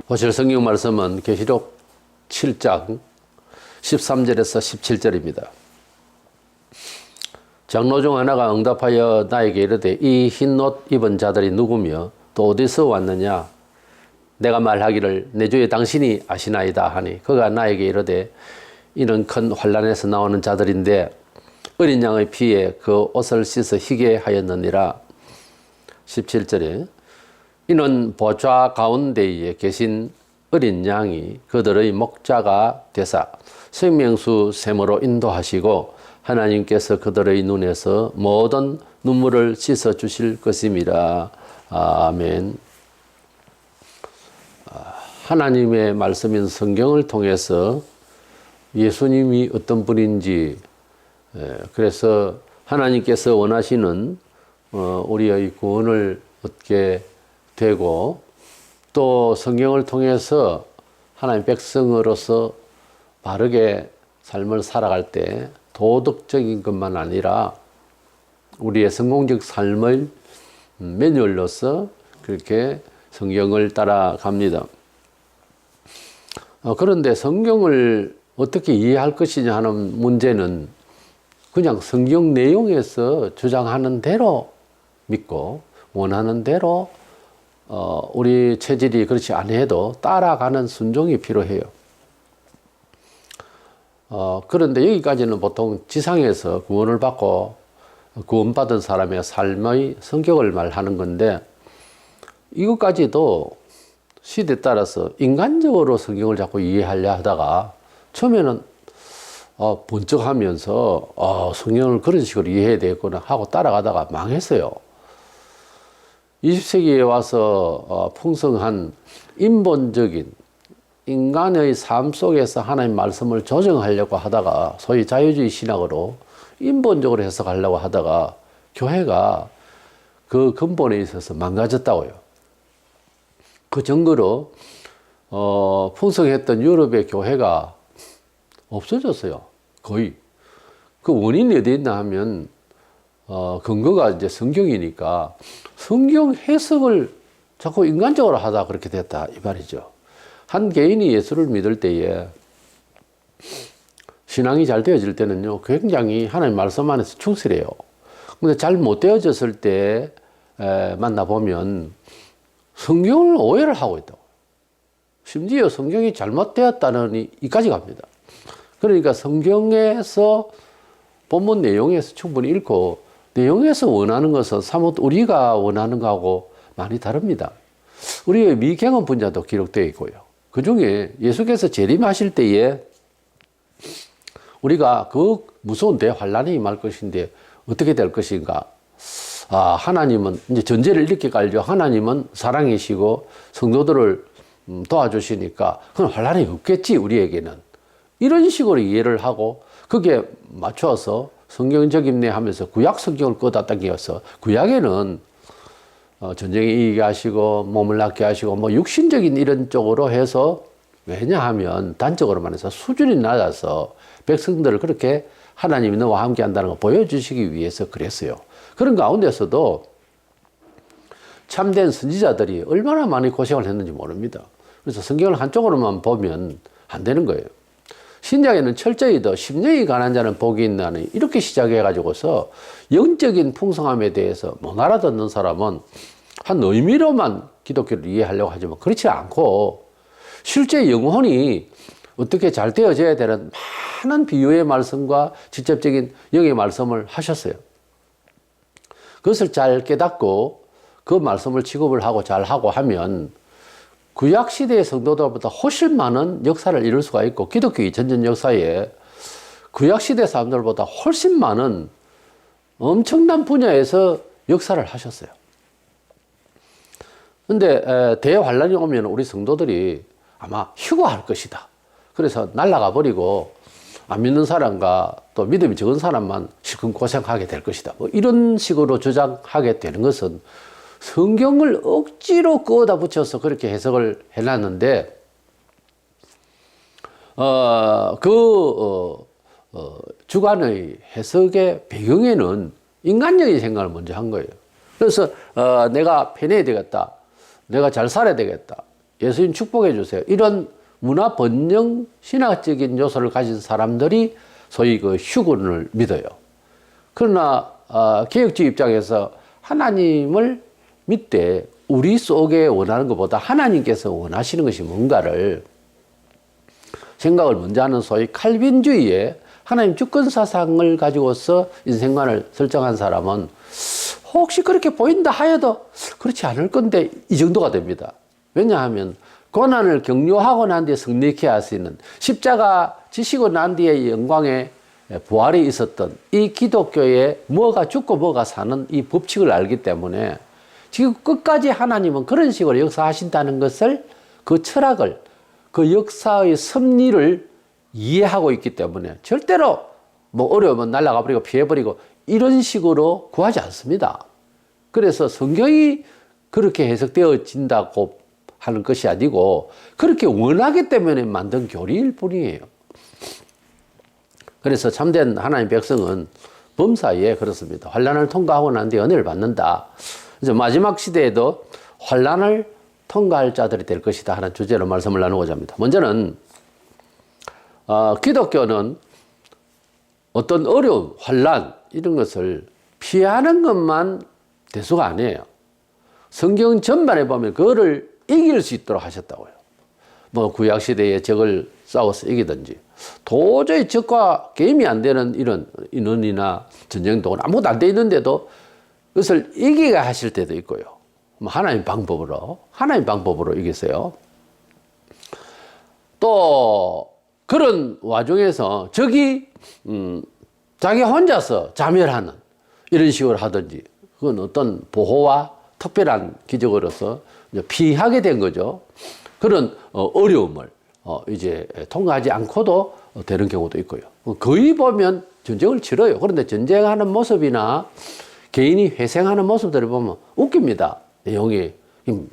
보실 성경 말씀은 계시록 7장 13절에서 17절입니다. 장로 중 하나가 응답하여 나에게 이르되 이 흰 옷 입은 자들이 누구며 또 어디서 왔느냐? 내가 말하기를 내 주에 당신이 아시나이다 하니 그가 나에게 이르되 이는 큰 환난에서 나오는 자들인데 어린 양의 피에 그 옷을 씻어 희게 하였느니라. 17절에 이는 보좌 가운데에 계신 어린 양이 그들의 목자가 되사 생명수 샘으로 인도하시고 하나님께서 그들의 눈에서 모든 눈물을 씻어 주실 것임이라. 아멘. 하나님의 말씀인 성경을 통해서 예수님이 어떤 분인지, 그래서 하나님께서 원하시는 우리의 구원을 얻게 되고 또 성경을 통해서 하나님 백성으로서 바르게 삶을 살아갈 때 도덕적인 것만 아니라 우리의 성공적 삶의 매뉴얼로서 그렇게 성경을 따라갑니다. 그런데 성경을 어떻게 이해할 것이냐 하는 문제는 그냥 성경 내용에서 주장하는 대로 믿고 원하는 대로 우리 체질이 그렇지 않아도 따라가는 순종이 필요해요. 그런데 여기까지는 보통 지상에서 구원을 받고 구원받은 사람의 삶의 성격을 말하는 건데 이것까지도 시대에 따라서 인간적으로 성경을 자꾸 이해하려 하다가 처음에는 번쩍하면서 성경을 그런 식으로 이해해야 되겠구나 하고 따라가다가 망했어요. 20세기에 와서 풍성한 인본적인 인간의 삶 속에서 하나님 말씀을 조정하려고 하다가 소위 자유주의 신학으로 인본적으로 해석하려고 하다가 교회가 그 근본에 있어서 망가졌다고요. 그 증거로 풍성했던 유럽의 교회가 없어졌어요. 거의. 그 원인이 어디 있나 하면 근거가 이제 성경이니까 성경 해석을 자꾸 인간적으로 하다 그렇게 됐다 이 말이죠. 한 개인이 예수를 믿을 때에 신앙이 잘 되어질 때는요 굉장히 하나님 말씀 안에서 충실해요. 근데 잘 못 되어졌을 때 만나보면 성경을 오해를 하고 있다고. 심지어 성경이 잘못되었다는 이까지 갑니다. 그러니까 성경에서 본문 내용에서 충분히 읽고 내용에서 원하는 것은 사뭇 우리가 원하는 것하고 많이 다릅니다. 우리의 미경험 분야도 기록되어 있고요. 그 중에 예수께서 재림하실 때에 우리가 그 무서운 대환란이 임할 것인데 어떻게 될 것인가. 하나님은 이제 전제를 이렇게 깔죠. 하나님은 사랑이시고 성도들을 도와주시니까 그건 환란이 없겠지 우리에게는. 이런 식으로 이해를 하고 거기에 맞춰서 성경적 인내하면서 구약 성경을 꺼다 당겨서 구약에는 전쟁에 이기게 하시고 몸을 낫게 하시고 뭐 육신적인 이런 쪽으로 해서 왜냐하면 단적으로 말해서 수준이 낮아서 백성들을 그렇게 하나님이 너와 함께 한다는 걸 보여주시기 위해서 그랬어요. 그런 가운데서도 참된 선지자들이 얼마나 많이 고생을 했는지 모릅니다. 그래서 성경을 한쪽으로만 보면 안 되는 거예요. 신약에는 철저히 더 심령이 가난 자는 복이 있나니 이렇게 시작해가지고서 영적인 풍성함에 대해서 못 알아듣는 사람은 한 의미로만 기독교를 이해하려고 하지만 그렇지 않고 실제 영혼이 어떻게 잘 되어져야 되는 많은 비유의 말씀과 직접적인 영의 말씀을 하셨어요. 그것을 잘 깨닫고 그 말씀을 취급을 하고 잘하고 하면 구약시대의 성도들보다 훨씬 많은 역사를 이룰 수가 있고 기독교의 전전 역사에 구약시대 사람들보다 훨씬 많은 엄청난 분야에서 역사를 하셨어요. 근데 대환란이 오면 우리 성도들이 아마 휴거할 것이다. 그래서 날아가 버리고 안 믿는 사람과 또 믿음이 적은 사람만 실컷 고생하게 될 것이다. 뭐 이런 식으로 주장하게 되는 것은 성경을 억지로 끄어다 붙여서 그렇게 해석을 해놨는데, 주관의 해석의 배경에는 인간적인 생각을 먼저 한 거예요. 그래서, 내가 편해야 되겠다. 내가 잘 살아야 되겠다. 예수님 축복해 주세요. 이런 문화 번영 신학적인 요소를 가진 사람들이 소위 그 휴군을 믿어요. 그러나 개혁주의 입장에서 하나님을 믿되 우리 속에 원하는 것보다 하나님께서 원하시는 것이 뭔가를 생각을 먼저 하는 소위 칼빈주의의 하나님 주권 사상을 가지고서 인생관을 설정한 사람은 혹시 그렇게 보인다 하여도 그렇지 않을 건데 이 정도가 됩니다. 왜냐하면 고난을 격려하고 난 뒤에 승리케 하시는 십자가 지시고 난 뒤에 영광의 부활이 있었던 이 기독교의 뭐가 죽고 뭐가 사는 이 법칙을 알기 때문에 지금 끝까지 하나님은 그런 식으로 역사하신다는 것을 그 철학을 그 역사의 섭리를 이해하고 있기 때문에 절대로 뭐 어려우면 날아가 버리고 피해버리고 이런 식으로 구하지 않습니다. 그래서 성경이 그렇게 해석되어진다고 하는 것이 아니고 그렇게 원하기 때문에 만든 교리일 뿐이에요. 그래서 참된 하나님 백성은 범사에 그렇습니다. 환난을 통과하고 난 뒤에 은혜를 받는다. 그래서 마지막 시대에도 환난을 통과할 자들이 될 것이다 하는 주제로 말씀을 나누고자 합니다. 먼저는 기독교는 어떤 어려움, 환난 이런 것을 피하는 것만 대수가 아니에요. 성경 전반에 보면 그거를 이길 수 있도록 하셨다고요. 뭐 구약시대에 적을 싸워서 이기든지 도저히 적과 게임이 안 되는 이런 인원이나 전쟁도 아무것도 안 돼 있는데도 그것을 이기게 하실 때도 있고요. 뭐 하나님 방법으로 이기세요. 또 그런 와중에서 적이 자기 혼자서 자멸하는 이런 식으로 하든지 그건 어떤 보호와 특별한 기적으로서 피하게 된 거죠. 그런 어려움을 이제 통과하지 않고도 되는 경우도 있고요. 거의 보면 전쟁을 치러요. 그런데 전쟁하는 모습이나 개인이 회생하는 모습들을 보면 웃깁니다. 내용이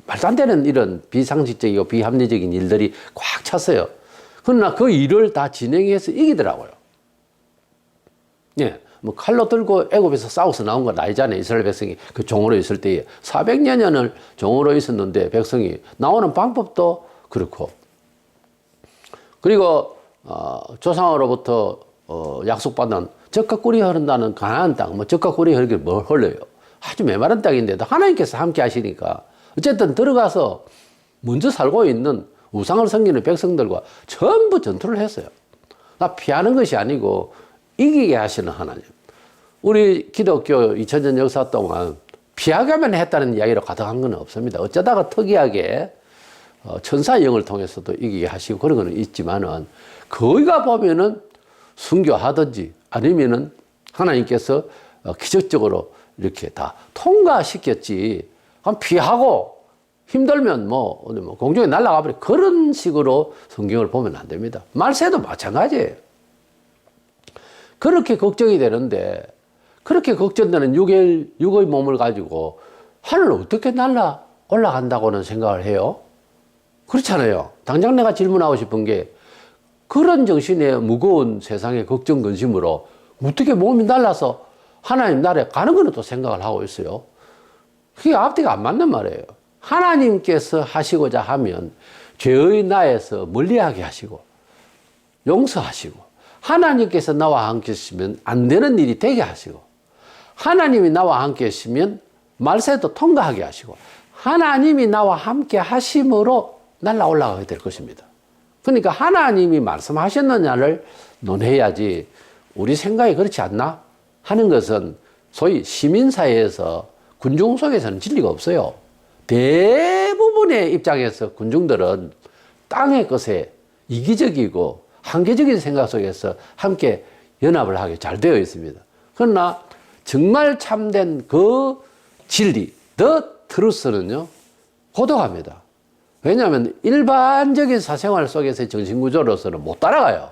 말도 안 되는 이런 비상식적이고 비합리적인 일들이 꽉 찼어요. 그러나 그 일을 다 진행해서 이기더라고요. 예, 뭐 칼로 들고 애굽에서 싸워서 나온 건 아니잖아요. 이스라엘 백성이 그 종으로 있을 때에 400년을 종으로 있었는데 백성이 나오는 방법도 그렇고 그리고 조상으로부터 약속받은 젖과 꿀이 흐른다는 가나안 땅, 뭐 젖과 꿀이 흐르게 뭘 흘러요. 아주 메마른 땅인데도 하나님께서 함께 하시니까 어쨌든 들어가서 먼저 살고 있는 우상을 섬기는 백성들과 전부 전투를 했어요. 피하는 것이 아니고 이기게 하시는 하나님. 우리 기독교 2000년 역사 동안 피하게만 했다는 이야기로 가득한 건 없습니다. 어쩌다가 특이하게 천사의 영을 통해서도 이기게 하시고 그런 건 있지만은 거기가 보면은 순교하든지 아니면은 하나님께서 기적적으로 이렇게 다 통과시켰지. 피하고 힘들면 뭐 공중에 날아가 버려. 그런 식으로 성경을 보면 안 됩니다. 말세도 마찬가지예요. 그렇게 걱정이 되는데 그렇게 걱정되는 육의 몸을 가지고 하늘을 어떻게 날아 올라간다고는 생각을 해요? 그렇잖아요. 당장 내가 질문하고 싶은 게 그런 정신의 무거운 세상의 걱정 근심으로 어떻게 몸이 날아서 하나님 나라에 가는 거는 또 생각을 하고 있어요. 그게 앞뒤가 안 맞는 말이에요. 하나님께서 하시고자 하면 죄의 나에서 멀리하게 하시고 용서하시고 하나님께서 나와 함께 하시면 안 되는 일이 되게 하시고 하나님이 나와 함께 하시면 말세도 통과하게 하시고 하나님이 나와 함께 하심으로 날아 올라가게 될 것입니다. 그러니까 하나님이 말씀하셨느냐를 논해야지 우리 생각이 그렇지 않나 하는 것은 소위 시민사회에서 군중 속에서는 진리가 없어요. 대부분의 입장에서 군중들은 땅의 것에 이기적이고 한계적인 생각 속에서 함께 연합을 하게 잘 되어 있습니다. 그러나 정말 참된 그 진리, the truth는요, 고독합니다. 왜냐하면 일반적인 사생활 속에서의 정신구조로서는 못 따라가요.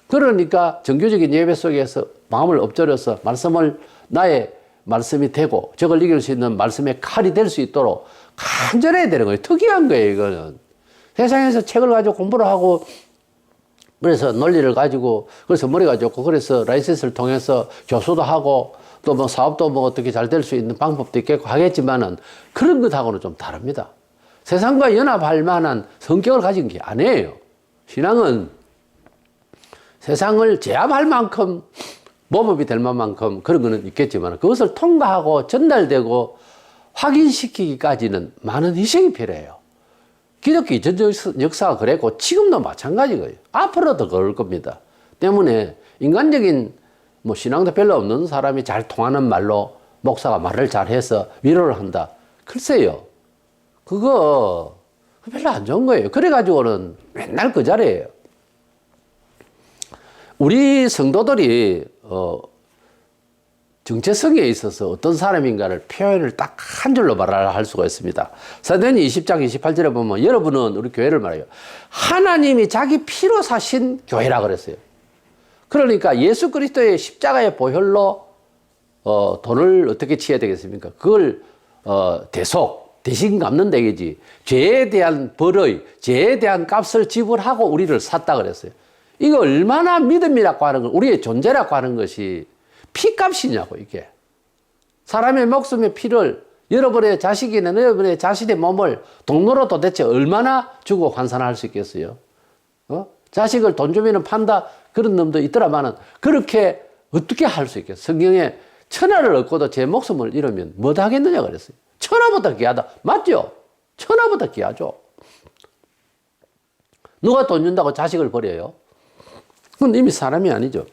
그러니까 정규적인 예배 속에서 마음을 엎드려서 말씀을 나의 말씀이 되고 적을 이길 수 있는 말씀의 칼이 될 수 있도록 간절해야 되는 거예요. 특이한 거예요, 이거는. 세상에서 책을 가지고 공부를 하고 그래서 논리를 가지고 그래서 머리가 좋고 그래서 라이센스를 통해서 교수도 하고 또 뭐 사업도 뭐 어떻게 잘 될 수 있는 방법도 있겠고 하겠지만은 그런 것하고는 좀 다릅니다. 세상과 연합할 만한 성격을 가진 게 아니에요. 신앙은 세상을 제압할 만큼 모범이 될 만큼 그런 거는 있겠지만 그것을 통과하고 전달되고 확인시키기까지는 많은 희생이 필요해요. 기독교 이전 역사가 그랬고 지금도 마찬가지고요. 앞으로도 그럴 겁니다. 때문에 인간적인 뭐 신앙도 별로 없는 사람이 잘 통하는 말로 목사가 말을 잘해서 위로를 한다. 글쎄요. 그거 별로 안 좋은 거예요. 그래가지고는 맨날 그 자리예요. 우리 성도들이 정체성에 있어서 어떤 사람인가를 표현을 딱 한 줄로 말할 수가 있습니다. 사도행 20장 28절에 보면 여러분은 우리 교회를 말해요. 하나님이 자기 피로 사신 교회라 그랬어요. 그러니까 예수 그리스도의 십자가의 보혈로 돈을 어떻게 치어야 되겠습니까? 그걸 대신 갚는 데겠지. 죄에 대한 벌의, 죄에 대한 값을 지불하고 우리를 샀다 그랬어요. 이거 얼마나 믿음이라고 하는 것, 우리의 존재라고 하는 것이 피값이냐고, 이게. 사람의 목숨의 피를 여러분의 자식이나 여러분의 자신의 몸을 돈으로 도대체 얼마나 주고 환산할 수 있겠어요? 자식을 돈 주면 판다 그런 놈도 있더라마는 그렇게 어떻게 할 수 있겠어요? 성경에 천하를 얻고도 제 목숨을 잃으면 뭐 하겠느냐 그랬어요. 천하보다 귀하다. 맞죠? 천하보다 귀하죠. 누가 돈 준다고 자식을 버려요? 그건 이미 사람이 아니죠.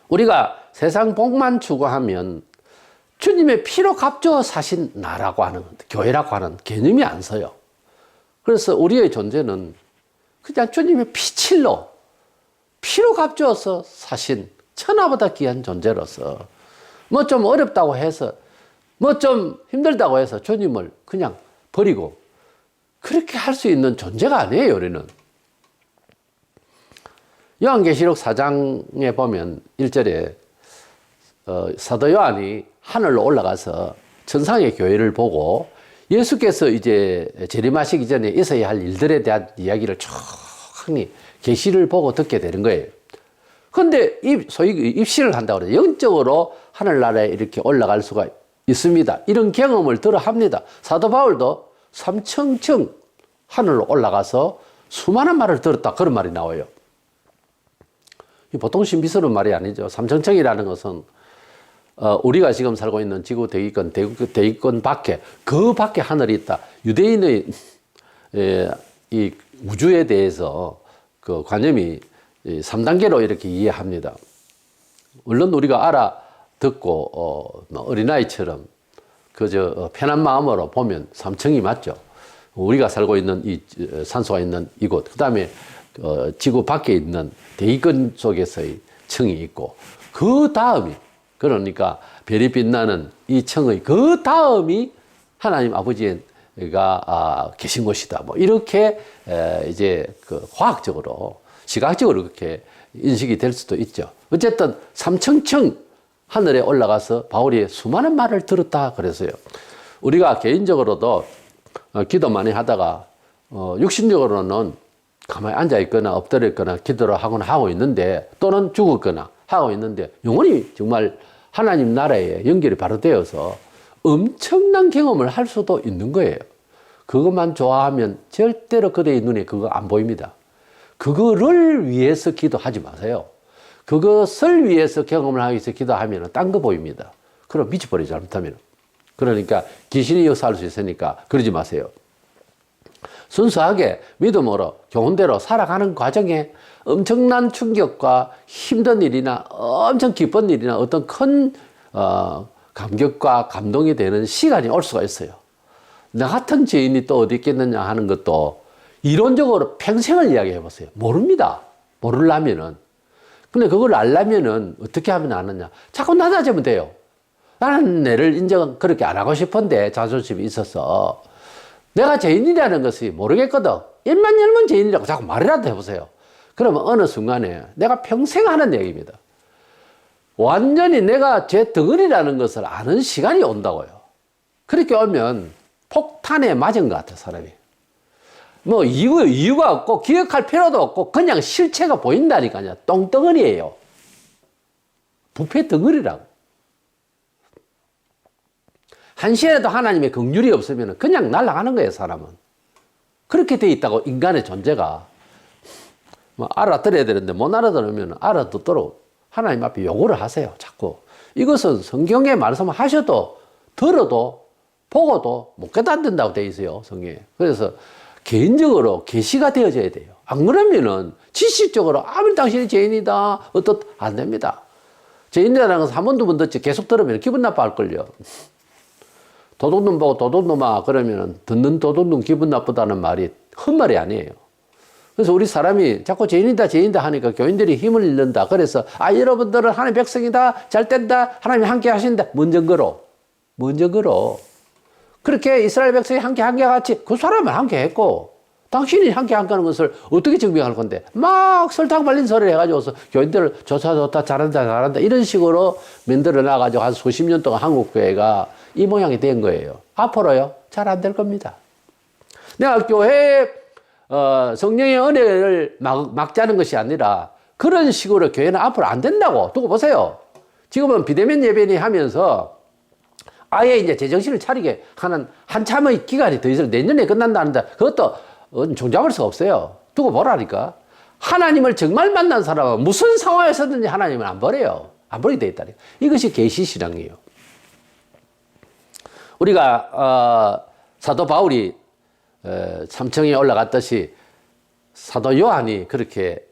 우리가 세상 복만 추구하면 주님의 피로 값져 사신 나라고 하는, 교회라고 하는 개념이 안 서요. 그래서 우리의 존재는 그냥 주님의 피칠로, 피로 값져서 사신 천하보다 귀한 존재로서 뭐 좀 어렵다고 해서 뭐 좀 힘들다고 해서 주님을 그냥 버리고 그렇게 할 수 있는 존재가 아니에요, 우리는. 요한계시록 4장에 보면 1절에 사도 요한이 하늘로 올라가서 천상의 교회를 보고 예수께서 이제 재림하시기 전에 있어야 할 일들에 대한 이야기를 충분히 계시를 보고 듣게 되는 거예요. 그런데 소위 입신을 한다고 그래요. 영적으로 하늘나라에 이렇게 올라갈 수가 있습니다. 이런 경험을 들어 합니다. 사도 바울도 삼층층 하늘로 올라가서 수많은 말을 들었다. 그런 말이 나와요. 보통 신비스러운 말이 아니죠. 삼층층이라는 것은 우리가 지금 살고 있는 지구 대기권 밖에, 그 밖에 하늘이 있다. 유대인의 이 우주에 대해서 그 관념이 3단계로 이렇게 이해합니다. 물론 우리가 알아듣고 어린아이처럼 그저 편한 마음으로 보면 3층이 맞죠. 우리가 살고 있는 이 산소가 있는 이곳, 그 다음에 지구 밖에 있는 대기권 속에서의 층이 있고, 그 다음이, 그러니까 별이 빛나는 이 층의 그 다음이 하나님 아버지가 계신 곳이다. 뭐 이렇게 이제 그 과학적으로, 시각적으로 그렇게 인식이 될 수도 있죠. 어쨌든 3층층 하늘에 올라가서 바울이 수많은 말을 들었다 그랬어요. 우리가 개인적으로도 기도 많이 하다가 육신적으로는 가만히 앉아 있거나 엎드려 있거나 기도를 하거나 하고 있는데, 또는 죽었거나 하고 있는데, 영혼이 정말 하나님 나라에 연결이 바로 되어서 엄청난 경험을 할 수도 있는 거예요. 그것만 좋아하면 절대로 그대의 눈에 그거 안 보입니다. 그거를 위해서 기도하지 마세요. 그것을 위해서 경험을 하기 위해서 기도하면 딴 거 보입니다. 그럼 미쳐버리죠, 잘못하면. 그러니까 귀신이 역사할 수 있으니까 그러지 마세요. 순수하게 믿음으로 교훈대로 살아가는 과정에 엄청난 충격과 힘든 일이나 엄청 기쁜 일이나 어떤 큰 감격과 감동이 되는 시간이 올 수가 있어요. 나 같은 죄인이 또 어디 있겠느냐 하는 것도 이론적으로 평생을 이야기해 보세요. 모릅니다. 모르려면은. 근데 그걸 알려면은 어떻게 하면 아느냐. 자꾸 낮아지면 돼요. 나는 내를 인정 그렇게 안 하고 싶은데 자존심이 있어서 내가 죄인이라는 것이 모르겠거든. 입만 열면 죄인이라고 자꾸 말이라도 해보세요. 그러면 어느 순간에 내가 평생 하는 얘기입니다. 완전히 내가 죄 덩어리라는 것을 아는 시간이 온다고요. 그렇게 오면 폭탄에 맞은 것 같아요, 사람이. 뭐 이유가 없고 기억할 필요도 없고 그냥 실체가 보인다니까요. 똥덩어리예요. 부패 덩어리라고. 한시에라도 하나님의 긍휼이 없으면 그냥 날아가는 거예요, 사람은. 그렇게 돼 있다고, 인간의 존재가. 뭐 알아들어야 되는데 못 알아들으면 알아듣도록 하나님 앞에 요구를 하세요, 자꾸. 이것은 성경의 말씀 하셔도, 들어도, 보고도 못 깨닫는다고 돼 있어요, 성경에. 그래서 개인적으로 계시가 되어져야 돼요. 안 그러면은 지식적으로 아무리 당신이 죄인이다, 안 됩니다. 죄인이라는 것은 한 번, 두 번 듣지 계속 들으면 기분 나빠할걸요. 도둑놈 보고 도둑놈아 그러면 듣는 도둑놈 기분 나쁘다는 말이 헛말이 아니에요. 그래서 우리 사람이 자꾸 죄인이다 죄인이다 하니까 교인들이 힘을 잃는다. 그래서 여러분들은 하나님의 백성이다, 잘 된다, 하나님이 함께 하신다. 뭔 증거로? 그렇게 이스라엘 백성이 함께 같이 그 사람은 함께 했고 당신이 함께 하는 것을 어떻게 증명할 건데 막 설탕 발린 소리를 해가지고서 교인들을 좋다 잘한다 이런 식으로 만들어 놔가지고 한 수십 년 동안 한국 교회가 이 모양이 된 거예요. 앞으로요 잘 안 될 겁니다. 내가 교회에 성령의 은혜를 막자는 것이 아니라 그런 식으로 교회는 앞으로 안 된다고 두고 보세요. 지금은 비대면 예배니 하면서 아예 이제 제정신을 차리게 하는 한참의 기간이 더 있어요. 내년에 끝난다는데 그것도 종잡을 수가 없어요. 두고 보라니까. 하나님을 정말 만난 사람은 무슨 상황에서든지 하나님을 안 버려요. 안 버리게 돼 있다니. 이것이 계시신앙이에요. 우리가 사도 바울이 삼층에 올라갔듯이 사도 요한이 그렇게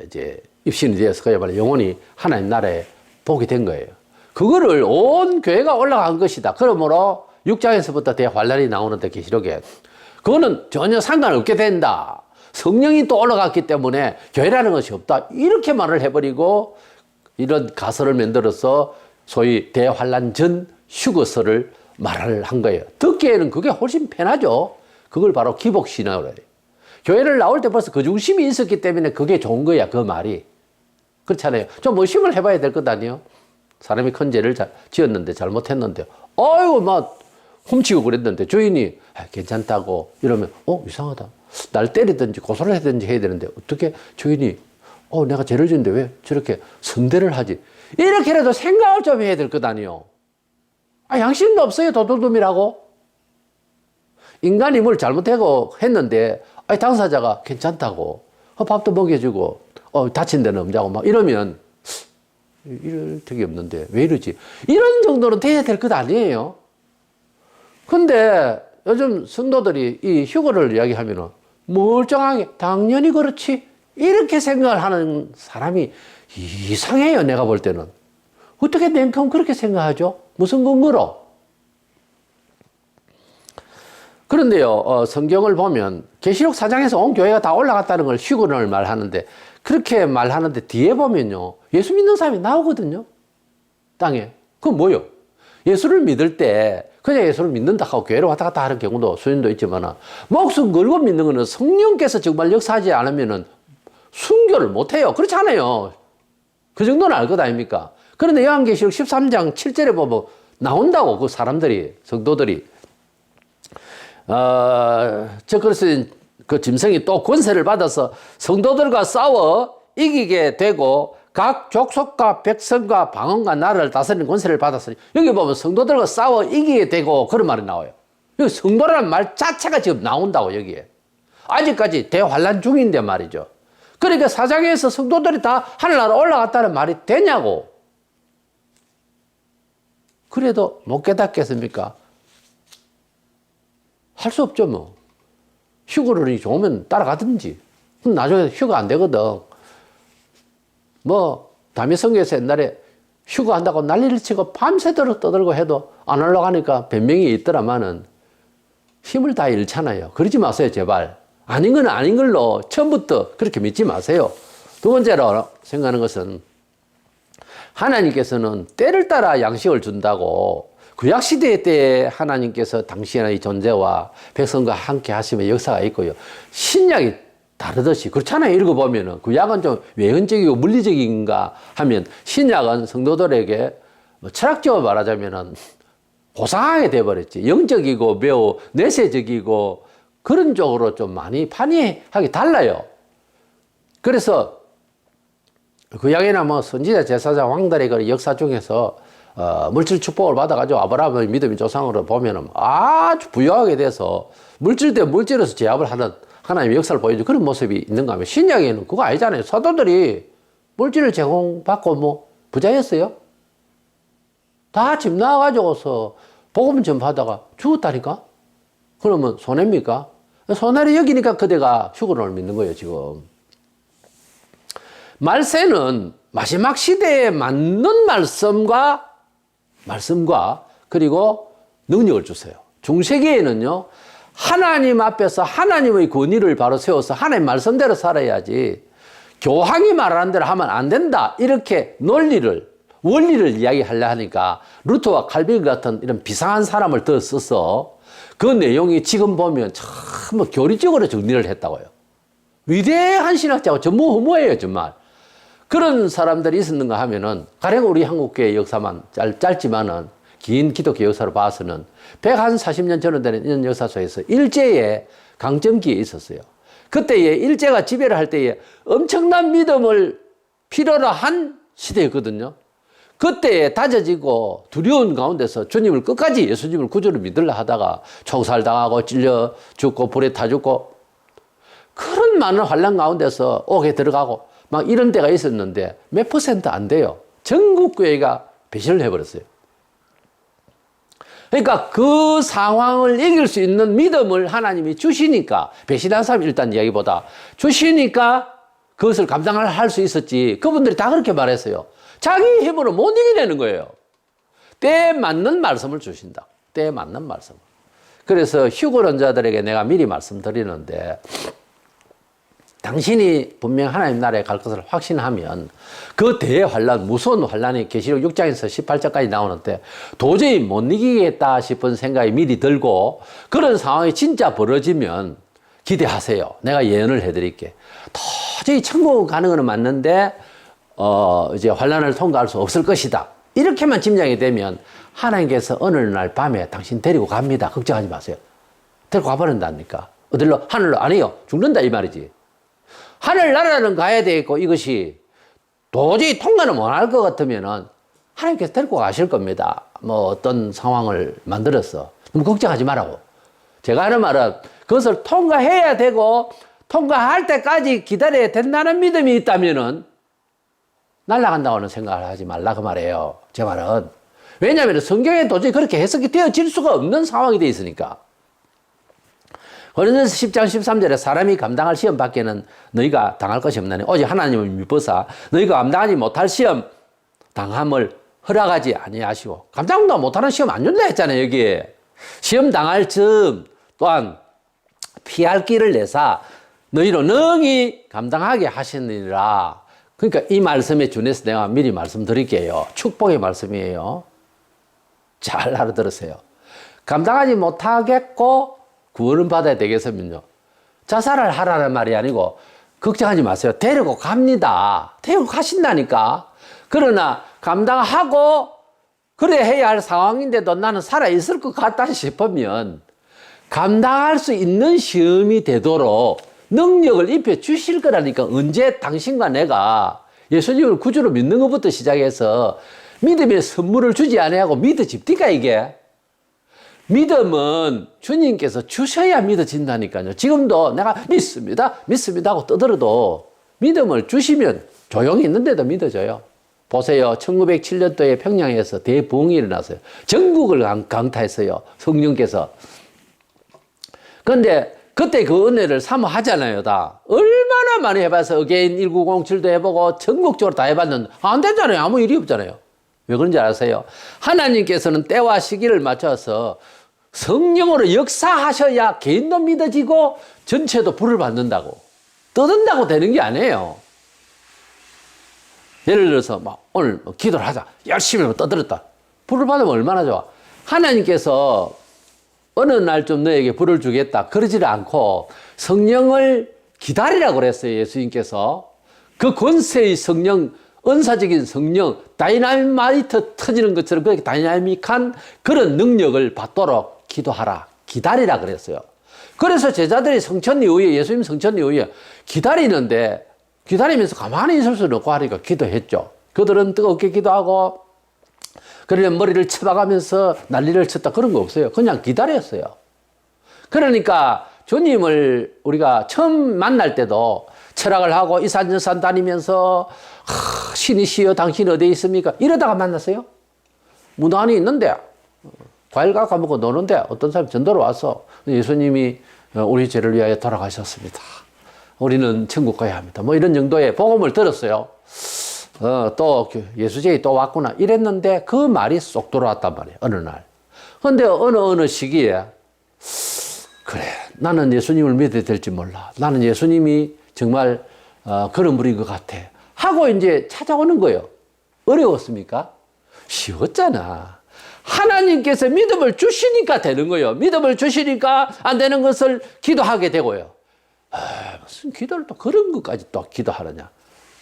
이제 입신이 되어서 그야말로 영원히 하나님 나라에 보게 된 거예요. 그거를 온 교회가 올라간 것이다. 그러므로 6장에서부터 대환란이 나오는데 계시록에 그거는 전혀 상관없게 된다. 성령이 또 올라갔기 때문에 교회라는 것이 없다. 이렇게 말을 해버리고 이런 가설을 만들어서 소위 대환란 전 휴거설을 말을 한 거예요. 듣기에는 그게 훨씬 편하죠. 그걸 바로 기복신앙으로 해요. 교회를 나올 때 벌써 그 중심이 있었기 때문에 그게 좋은 거야, 그 말이. 그렇잖아요. 좀 의심을 해봐야 될 것 아니에요? 사람이 큰 죄를 지었는데 잘못했는데 아이고 막 훔치고 그랬는데 주인이 괜찮다고 이러면 이상하다. 날 때리든지 고소를 하든지 해야 되는데 어떻게 주인이 내가 죄를 지었는데 왜 저렇게 선대를 하지? 이렇게라도 생각을 좀 해야 될 것 아니에요. 양심도 없어요, 도둑놈이라고. 인간이 뭘 잘못하고 했는데 당사자가 괜찮다고 밥도 먹여주고 다친 데는 없냐고 막 이러면 이럴 적이 없는데 왜 이러지? 이런 정도는 돼야 될 것 아니에요. 근데 요즘 성도들이 이 휴거를 이야기하면 멀쩡하게 당연히 그렇지 이렇게 생각을 하는 사람이 이상해요. 내가 볼 때는. 어떻게 냉큼 그렇게 생각하죠? 무슨 근거로? 그런데요, 성경을 보면 계시록 4장에서 온 교회가 다 올라갔다는 걸 휴거를 말하는데 그렇게 말하는데 뒤에 보면요 예수 믿는 사람이 나오거든요. 땅에. 그건 뭐요? 예수를 믿을 때 그냥 예수를 믿는다 하고 교회로 왔다 갔다 하는 경우도 수인도 있지만 목숨 걸고 믿는 거는 성령께서 정말 역사하지 않으면 순교를 못해요. 그렇지 않아요. 그 정도는 알 것 아닙니까? 그런데 요한계시록 13장 7절에 보면 나온다고 그 사람들이 성도들이 그래서 그 짐승이 또 권세를 받아서 성도들과 싸워 이기게 되고 각 족속과 백성과 방언과 나라를 다스리는 권세를 받았으니 여기 보면 성도들과 싸워 이기게 되고 그런 말이 나와요. 여기 성도라는 말 자체가 지금 나온다고 여기에. 아직까지 대환란 중인데 말이죠. 그러니까 사장에서 성도들이 다 하늘나라 올라갔다는 말이 되냐고. 그래도 못 깨닫겠습니까? 할 수 없죠 뭐. 휴거를 좋으면 따라가든지. 나중에 휴거 안 되거든. 뭐 다미성교에서 옛날에 휴거한다고 난리를 치고 밤새도록 떠들고 해도 안 올라가니까 변명이 있더라마는 힘을 다 잃잖아요. 그러지 마세요 제발. 아닌 건 아닌 걸로 처음부터 그렇게 믿지 마세요. 두 번째로 생각하는 것은 하나님께서는 때를 따라 양식을 준다고 구약시대 때 하나님께서 당신의 존재와 백성과 함께 하시면 역사가 있고요. 신약이 다르듯이 그렇잖아요. 읽어보면은 구약은 좀 외형적이고 물리적인가 하면 신약은 성도들에게 철학적으로 말하자면은 고상하게 돼버렸지. 영적이고 매우 내세적이고 그런 쪽으로 좀 많이 판이하게 달라요. 그래서 구약이나 뭐 선지자 제사장 왕들의 그 역사 중에서 물질 축복을 받아가지고 아브라함의 믿음의 조상으로 보면은 아주 부유하게 돼서 물질 대 물질에서 제압을 하는 하나님의 역사를 보여주는 그런 모습이 있는가 하면 신약에는 그거 아니잖아요. 사도들이 물질을 제공받고 뭐 부자였어요? 다 집 나와가지고서 복음 전파하다가 죽었다니까? 그러면 손해입니까? 손해를 여기니까 그대가 휴거론을 믿는 거예요, 지금. 말세는 마지막 시대에 맞는 말씀과 그리고 능력을 주세요. 중세기에는요, 하나님 앞에서 하나님의 권위를 바로 세워서 하나님 말씀대로 살아야지 교황이 말하는 대로 하면 안 된다. 이렇게 원리를 이야기하려 하니까 루터와 칼빈 같은 이런 비상한 사람을 더 써서 그 내용이 지금 보면 참 교리적으로 정리를 했다고요. 위대한 신학자고 전무후무예요, 정말. 그런 사람들이 있었는가 하면은 가령 우리 한국교회 역사만 짧지만은 긴 기독교 역사를 봐서는 140년 전에 되는 이런 역사 속에서 일제의 강점기에 있었어요. 그때에 일제가 지배를 할 때에 엄청난 믿음을 필요로 한 시대였거든요. 그때에 다져지고 두려운 가운데서 주님을 끝까지 예수님을 구주로 믿으려 하다가 총살당하고 찔려 죽고 불에 타 죽고 그런 많은 환란 가운데서 옥에 들어가고 막 이런 때가 있었는데 몇 퍼센트 안 돼요. 전국 교회가 배신을 해버렸어요. 그러니까 그 상황을 이길 수 있는 믿음을 하나님이 주시니까 배신한 사람 일단 이야기보다 주시니까 그것을 감당할 수 있었지. 그분들이 다 그렇게 말했어요. 자기 힘으로 못 이겨내는 거예요. 때에 맞는 말씀을 주신다. 때에 맞는 말씀. 그래서 휴거론자들에게 내가 미리 말씀드리는데 당신이 분명 하나님 나라에 갈 것을 확신하면 그 대환란, 무서운 환란이 계시록 6장에서 18장까지 나오는데 도저히 못 이기겠다 싶은 생각이 미리 들고 그런 상황이 진짜 벌어지면 기대하세요. 내가 예언을 해드릴게. 도저히 천국 가는 건 맞는데 이제 환란을 통과할 수 없을 것이다. 이렇게만 짐작이 되면 하나님께서 어느 날 밤에 당신 데리고 갑니다. 걱정하지 마세요. 데리고 가버린다니까. 어디로? 하늘로? 아니요. 죽는다 이 말이지. 하늘나라는 가야 되겠고 이것이 도저히 통과는 못할 것 같으면은 하나님께서 데리고 가실 겁니다. 뭐 어떤 상황을 만들어서. 너무 걱정하지 말라고. 제가 하는 말은 그것을 통과해야 되고 통과할 때까지 기다려야 된다는 믿음이 있다면은 날아간다고는 생각을 하지 말라 그 말이에요. 제 말은. 왜냐하면 성경에 도저히 그렇게 해석이 되어질 수가 없는 상황이 되어 있으니까. 고린도서 10장 13절에 사람이 감당할 시험 밖에는 너희가 당할 것이 없나니 오직 하나님을 믿어서 너희가 감당하지 못할 시험 당함을 허락하지 아니하시고 감당도 못하는 시험 안 준다 했잖아요. 여기에 시험 당할 즈음 또한 피할 길을 내사 너희로 능히 감당하게 하시느니라. 그러니까 이 말씀에 준해서 내가 미리 말씀드릴게요. 축복의 말씀이에요. 잘 알아들으세요. 감당하지 못하겠고 구원은 받아야 되겠으면요. 자살을 하라는 말이 아니고 걱정하지 마세요. 데리고 갑니다. 데리고 가신다니까. 그러나 감당하고 그래 해야 할 상황인데도 나는 살아있을 것 같다 싶으면 감당할 수 있는 시험이 되도록 능력을 입혀 주실 거라니까. 언제 당신과 내가 예수님을 구주로 믿는 것부터 시작해서 믿음의 선물을 주지 아니하고 믿어집니까 이게? 믿음은 주님께서 주셔야 믿어진다니까요. 지금도 내가 믿습니다 하고 떠들어도 믿음을 주시면 조용히 있는데도 믿어져요. 보세요. 1907년도에 평양에서 대부흥이 일어났어요. 전국을 강타했어요. 성령께서. 그런데 그때 그 은혜를 사모하잖아요. 다. 얼마나 많이 해봐서 어게인 1907도 해보고 전국적으로 다 해봤는데 안 되잖아요. 아무 일이 없잖아요. 왜 그런지 아세요? 하나님께서는 때와 시기를 맞춰서 성령으로 역사하셔야 개인도 믿어지고 전체도 불을 받는다고. 떠든다고 되는 게 아니에요. 예를 들어서 막 오늘 기도를 하자. 열심히 떠들었다. 불을 받으면 얼마나 좋아. 하나님께서 어느 날 좀 너에게 불을 주겠다. 그러지를 않고 성령을 기다리라고 그랬어요. 예수님께서. 그 권세의 성령, 은사적인 성령, 다이나마이트 터지는 것처럼 그렇게 다이나믹한 그런 능력을 받도록 기도하라. 기다리라 그랬어요. 그래서 제자들이 성천 이후에, 예수님 성천 이후에 기다리는데 기다리면서 가만히 있을 수는 없고 하니까 기도했죠. 그들은 뜨겁게 기도하고 그러면 머리를 쳐박으면서 난리를 쳤다 그런 거 없어요. 그냥 기다렸어요. 그러니까 주님을 우리가 처음 만날 때도 철학을 하고 이산저산 다니면서 신이시여 당신 어디에 있습니까? 이러다가 만났어요. 무난히 있는데 과일 깎아 먹고 노는데 어떤 사람이 전도로 와서 예수님이 우리 죄를 위하여 돌아가셨습니다. 우리는 천국 가야 합니다. 뭐 이런 정도의 복음을 들었어요. 또 예수제이 또 왔구나 이랬는데 그 말이 쏙 들어왔단 말이에요. 어느 날. 근데 어느 시기에 그래 나는 예수님을 믿어야 될지 몰라. 나는 예수님이 정말 그런 분인 것 같아. 하고 이제 찾아오는 거예요. 어려웠습니까? 쉬웠잖아. 하나님께서 믿음을 주시니까 되는 거예요. 믿음을 주시니까 안 되는 것을 기도하게 되고요. 무슨 기도를 또 그런 것까지 또 기도하느냐.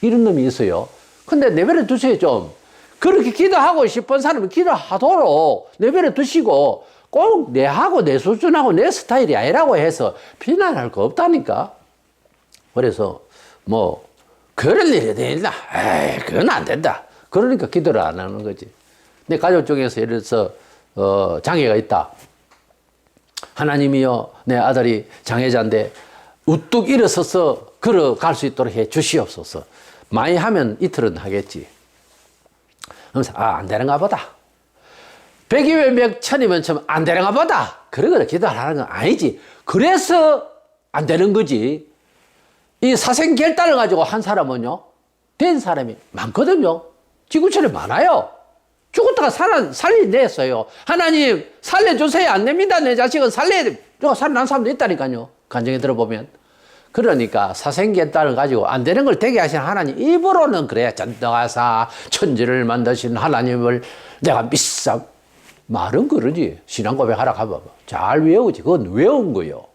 이런 놈이 있어요. 근데 내버려 두세요, 좀. 그렇게 기도하고 싶은 사람은 기도하도록 내버려 두시고 꼭 내하고 내 수준하고 내 스타일이 아니라고 해서 비난할 거 없다니까. 그래서 뭐 그럴 일이 되나? 에이, 그건 안 된다. 그러니까 기도를 안 하는 거지. 내 가족 중에서 예를 들어서 장애가 있다. 하나님이여 내 아들이 장애자인데 우뚝 일어서서 걸어갈 수 있도록 해 주시옵소서. 많이 하면 이틀은 하겠지. 그러면서 안 되는가 보다. 백이면 백, 천이면 천, 안 되는가 보다. 그러거나 기도하라는 건 아니지. 그래서 안 되는 거지. 이 사생결단을 가지고 한 사람은요, 된 사람이 많거든요. 지구촌에 많아요. 죽었다가 살려냈어요. 하나님, 살려주세요. 안 됩니다. 내 자식은 살려야 돼. 살아난 사람도 있다니까요. 간증에 들어보면. 그러니까 사생결단을 가지고 안 되는 걸 되게 하신 하나님, 입으로는 그래야 전능하사 천지를 만드신 하나님을 내가 믿사. 말은 그러지. 신앙 고백하라 가봐봐. 잘 외우지. 그건 외운 거요.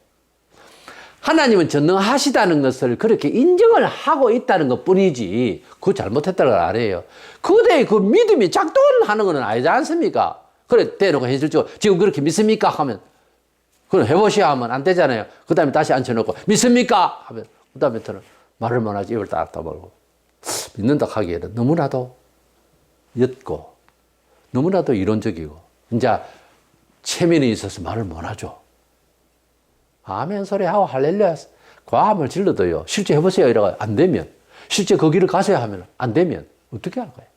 하나님은 전능하시다는 것을 그렇게 인정을 하고 있다는 것 뿐이지, 그거 잘못했다는 걸 알아요. 그대의 그 믿음이 작동하는 건 아니지 않습니까? 그래, 대놓고 현실적으로, 지금 그렇게 믿습니까? 하면, 그럼 해보시오 하면 안 되잖아요. 그 다음에 다시 앉혀놓고, 믿습니까? 하면, 그 다음부터는 말을 못 하지, 입을 딱 다물고. 믿는다 하기에는 너무나도 옅고, 너무나도 이론적이고, 이제 체면이 있어서 말을 못 하죠. 아멘 소리 하고 할렐루야 과함을 질러도요. 실제 해보세요. 이러고 안 되면. 실제 거기를 가세요 하면 안 되면. 어떻게 할 거예요?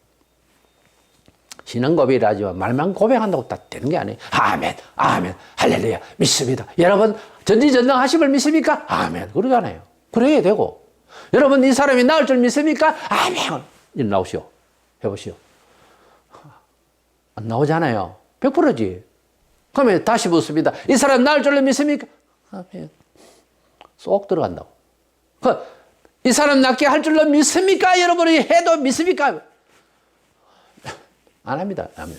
신앙 고백이라 하지만 말만 고백한다고 다 되는 게 아니에요. 아멘, 아멘, 할렐루야, 믿습니다. 여러분, 전지전능하심을 믿습니까? 아멘. 그러잖아요. 그래야 되고. 여러분, 이 사람이 나을 줄 믿습니까? 아멘. 이리 나오시오. 해보시오. 안 나오잖아요. 100%지. 그러면 다시 묻습니다. 이 사람 나을 줄로 믿습니까? 아멘. 쏙 들어간다고. 이 사람 낫게 할 줄로 믿습니까? 여러분이 해도 믿습니까? 안 합니다. 아멘.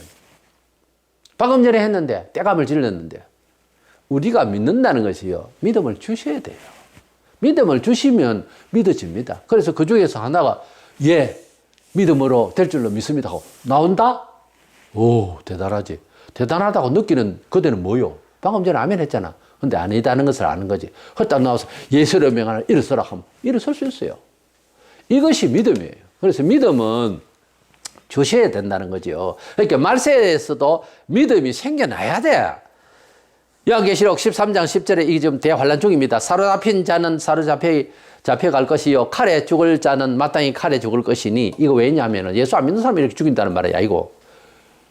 방금 전에 했는데, 떼감을 질렀는데, 우리가 믿는다는 것이요. 믿음을 주셔야 돼요. 믿음을 주시면 믿어집니다. 그래서 그 중에서 하나가, 예, 믿음으로 될 줄로 믿습니다 하고 나온다? 오, 대단하지. 대단하다고 느끼는 그대는 뭐요? 방금 전에 아멘 했잖아. 근데 아니다는 것을 아는 거지. 헛딱 나와서 예수를 명하는 일어서라 하면 일어설 수 있어요. 이것이 믿음이에요. 그래서 믿음은 주셔야 된다는 거죠. 그러니까 말세에서도 믿음이 생겨나야 돼. 요한계시록 13장 10절에 이게 지금 대환란 중입니다. 사로잡힌 자는 잡혀갈 것이요. 칼에 죽을 자는 마땅히 칼에 죽을 것이니. 이거 왜냐하면 예수 안 믿는 사람이 이렇게 죽인다는 말이 아니고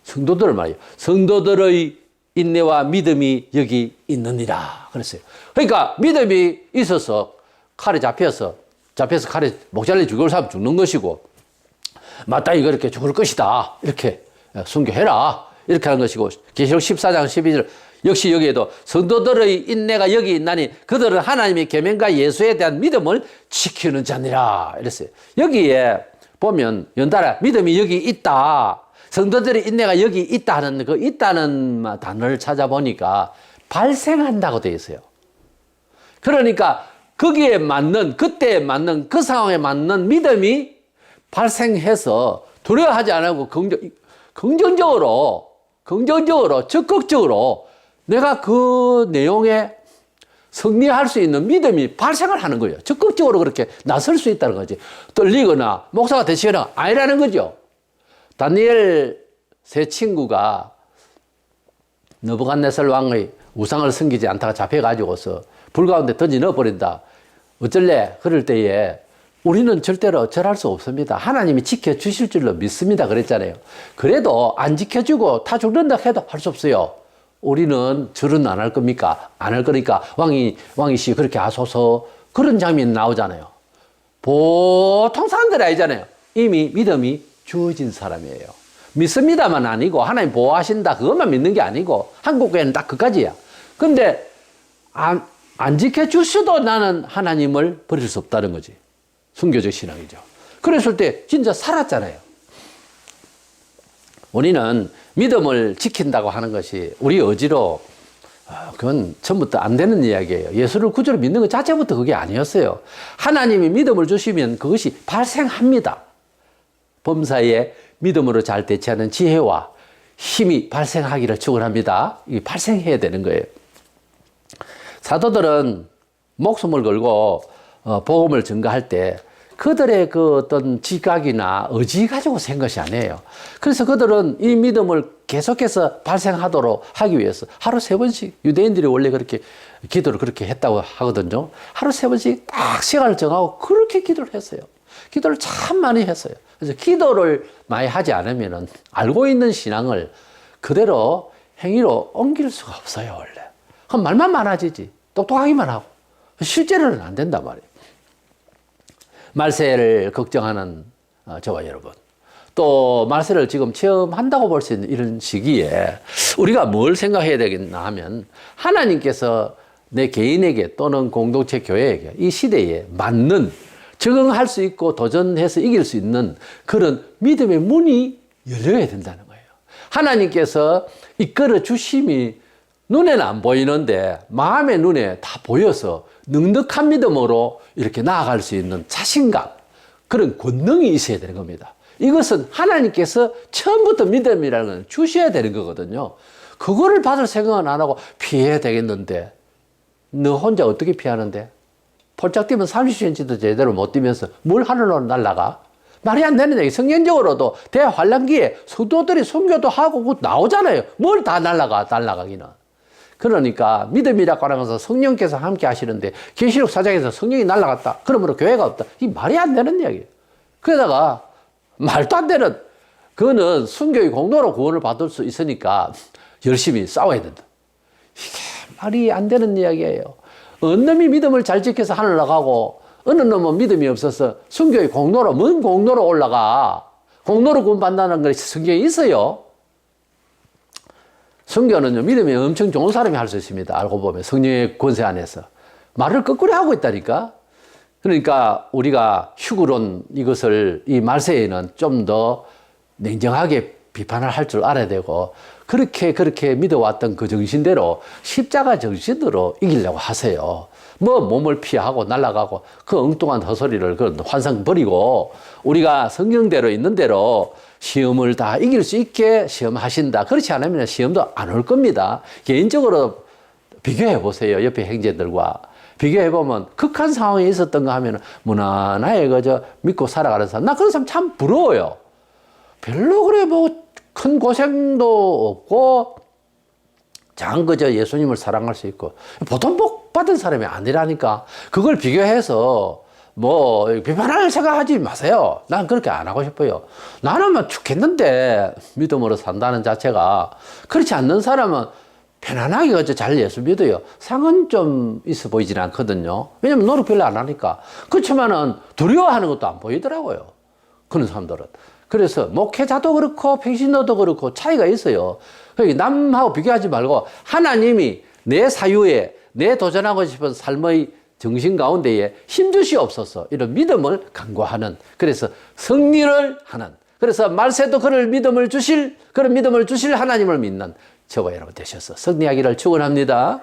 성도들 말이에요. 성도들의 인내와 믿음이 여기 있느니라 그랬어요. 그러니까 믿음이 있어서 칼에 잡혀서 칼에 목잘려 죽을 사람 죽는 것이고 마땅히 그렇게 죽을 것이다 이렇게 순교해라 이렇게 하는 것이고 계시록 14장 12절 역시 여기에도 성도들의 인내가 여기 있나니 그들은 하나님의 계명과 예수에 대한 믿음을 지키는 자니라 이랬어요. 여기에 보면 연달아 믿음이 여기 있다. 성도들의 인내가 여기 있다 하는 그 있다는 단어를 찾아보니까 발생한다고 되어 있어요. 그러니까 거기에 맞는 그때에 맞는 그 상황에 맞는 믿음이 발생해서 두려워하지 않고 긍정적으로 적극적으로 내가 그 내용에 승리할 수 있는 믿음이 발생을 하는 거예요. 적극적으로 그렇게 나설 수 있다는 거지. 떨리거나 목사가 되시거나 아니라는 거죠. 다니엘 세 친구가 느부갓네살 왕의 우상을 섬기지 않다가 잡혀가지고서 불 가운데 던져 넣어버린다. 어쩔래? 그럴 때에 우리는 절대로 절할 수 없습니다. 하나님이 지켜주실 줄로 믿습니다. 그랬잖아요. 그래도 안 지켜주고 다 죽는다 해도 할 수 없어요. 우리는 절은 안 할 겁니까? 안 할 거니까 왕이시 그렇게 하소서. 그런 장면이 나오잖아요. 보통 사람들이 아니잖아요. 이미 믿음이 주어진 사람이에요. 믿습니다만 아니고 하나님 보호하신다 그것만 믿는 게 아니고 한국교회는 딱 그까지야. 근데 안 지켜주셔도 나는 하나님을 버릴 수 없다는 거지. 순교적 신앙이죠. 그랬을 때 진짜 살았잖아요. 우리는 믿음을 지킨다고 하는 것이 우리 의지로 그건 처음부터 안 되는 이야기예요. 예수를 구주로 믿는 것 자체부터 그게 아니었어요. 하나님이 믿음을 주시면 그것이 발생합니다. 범사에 믿음으로 잘 대처하는 지혜와 힘이 발생하기를 축원합니다. 이게 발생해야 되는 거예요. 사도들은 목숨을 걸고 복음을 전가할 때 그들의 그 어떤 지각이나 의지 가지고 센 것이 아니에요. 그래서 그들은 이 믿음을 계속해서 발생하도록 하기 위해서 하루 3번씩, 유대인들이 원래 그렇게 기도를 그렇게 했다고 하거든요. 하루 3번씩 딱 시간을 정하고 그렇게 기도를 했어요. 기도를 참 많이 했어요. 그래서 기도를 많이 하지 않으면 알고 있는 신앙을 그대로 행위로 옮길 수가 없어요, 원래. 그럼 말만 많아지지. 똑똑하기만 하고. 실제로는 안 된단 말이에요. 말세를 걱정하는 저와 여러분. 또 말세를 지금 체험한다고 볼 수 있는 이런 시기에 우리가 뭘 생각해야 되겠나 하면 하나님께서 내 개인에게 또는 공동체 교회에게 이 시대에 맞는 적응할 수 있고 도전해서 이길 수 있는 그런 믿음의 문이 열려야 된다는 거예요. 하나님께서 이끌어 주심이 눈에는 안 보이는데 마음의 눈에 다 보여서 넉넉한 믿음으로 이렇게 나아갈 수 있는 자신감, 그런 권능이 있어야 되는 겁니다. 이것은 하나님께서 처음부터 믿음이라는 건 주셔야 되는 거거든요. 그거를 받을 생각은 안 하고 피해야 되겠는데 너 혼자 어떻게 피하는데? 폴짝 뛰면 30cm도 제대로 못 뛰면서 뭘 하늘로 날아가? 말이 안 되는 얘기. 성경적으로도 대환란기에 성도들이 선교도 하고 나오잖아요. 뭘 다 날아가기는. 그러니까 믿음이라고 하는 것은 성령께서 함께 하시는데 계시록 4장에서 성령이 날아갔다. 그러므로 교회가 없다. 이 말이 안 되는 이야기예요. 그러다가 말도 안 되는, 그거는 순교의 공로로 구원을 받을 수 있으니까 열심히 싸워야 된다. 이게 말이 안 되는 이야기예요. 어느 놈이 믿음을 잘 지켜서 하늘 나가고 어느 놈은 믿음이 없어서 순교의 공로로, 뭔 공로로 올라가. 공로로 구원받는다는 것이 성경에 있어요. 순교는요, 믿음이 엄청 좋은 사람이 할 수 있습니다. 알고 보면 성령의 권세 안에서. 말을 거꾸로 하고 있다니까. 그러니까 우리가 휴그론 이것을 이 말세에는 좀 더 냉정하게 비판을 할 줄 알아야 되고 그렇게 믿어왔던 그 정신대로 십자가 정신으로 이기려고 하세요. 뭐 몸을 피하고 날아가고 그 엉뚱한 헛소리를 그런 환상 버리고 우리가 성경대로 있는 대로 시험을 다 이길 수 있게 시험하신다. 그렇지 않으면 시험도 안 올 겁니다. 개인적으로 비교해 보세요. 옆에 형제들과. 비교해 보면 극한 상황에 있었던가 하면 무난하게 그저 믿고 살아가는 사람. 나 그런 사람 참 부러워요. 별로 그래 뭐 큰 고생도 없고 장 그저 예수님을 사랑할 수 있고 보통 복 받은 사람이 아니라니까. 그걸 비교해서 뭐 비판할 생각하지 마세요. 난 그렇게 안 하고 싶어요. 나는 뭐 죽겠는데 믿음으로 산다는 자체가. 그렇지 않는 사람은 편안하게 그저 잘 예수 믿어요. 상은 좀 있어 보이진 않거든요. 왜냐면 노력 별로 안 하니까. 그렇지만은 두려워하는 것도 안 보이더라고요. 그런 사람들은. 그래서 목회자도 그렇고 평신도도 그렇고 차이가 있어요. 남하고 비교하지 말고 하나님이 내 사유에 내 도전하고 싶은 삶의 정신 가운데에 힘주시옵소서 이런 믿음을 간구하는, 그래서 승리를 하는, 그래서 말세도 그런 믿음을 주실 하나님을 믿는 저와 여러분 되셔서 승리하기를 축원합니다.